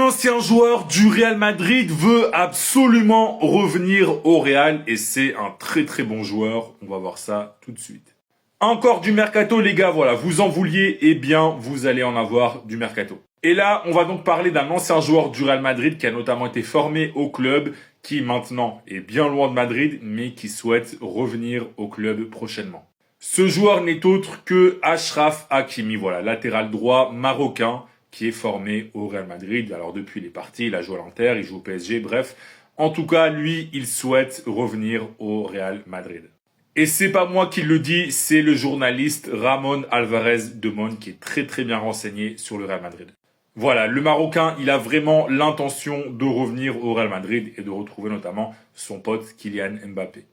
ancien joueur du Real Madrid veut absolument revenir au Real et c'est un très très bon joueur. On va voir ça tout de suite. Encore du mercato les gars, voilà, vous en vouliez, eh bien vous allez en avoir du mercato. Et là, on va donc parler d'un ancien joueur du Real Madrid qui a notamment été formé au club, qui maintenant est bien loin de Madrid, mais qui souhaite revenir au club prochainement. Ce joueur n'est autre que Achraf Hakimi, voilà, latéral droit marocain, qui est formé au Real Madrid. Alors depuis, il est parti, il a joué à l'Inter, il joue au PSG, bref. En tout cas, lui, il souhaite revenir au Real Madrid. Et c'est pas moi qui le dis, c'est le journaliste Ramon Alvarez de Mon qui est très très bien renseigné sur le Real Madrid. Voilà, le Marocain, il a vraiment l'intention de revenir au Real Madrid et de retrouver notamment son pote Kylian Mbappé.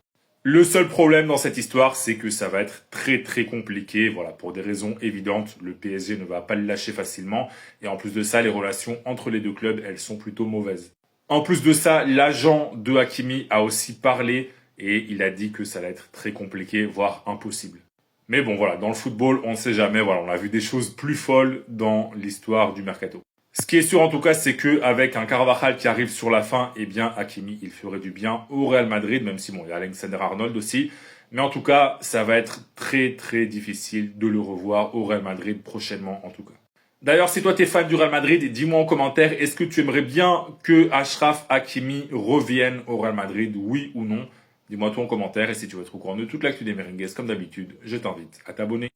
Le seul problème dans cette histoire, c'est que ça va être très très compliqué. Voilà, pour des raisons évidentes, le PSG ne va pas le lâcher facilement. Et en plus de ça, les relations entre les deux clubs, elles sont plutôt mauvaises. En plus de ça, l'agent de Hakimi a aussi parlé et il a dit que ça allait être très compliqué, voire impossible. Mais bon, voilà, dans le football, on ne sait jamais. Voilà, on a vu des choses plus folles dans l'histoire du mercato. Ce qui est sûr en tout cas, c'est que avec un Carvajal qui arrive sur la fin, eh bien Hakimi, il ferait du bien au Real Madrid, même si bon, il y a Alexander-Arnold aussi. Mais en tout cas, ça va être très très difficile de le revoir au Real Madrid prochainement en tout cas. D'ailleurs, si toi t'es fan du Real Madrid, dis-moi en commentaire, est-ce que tu aimerais bien que Achraf Hakimi revienne au Real Madrid, oui ou non? Dis-moi tout en commentaire et si tu veux être au courant de toute l'actu des Merengues, comme d'habitude, je t'invite à t'abonner.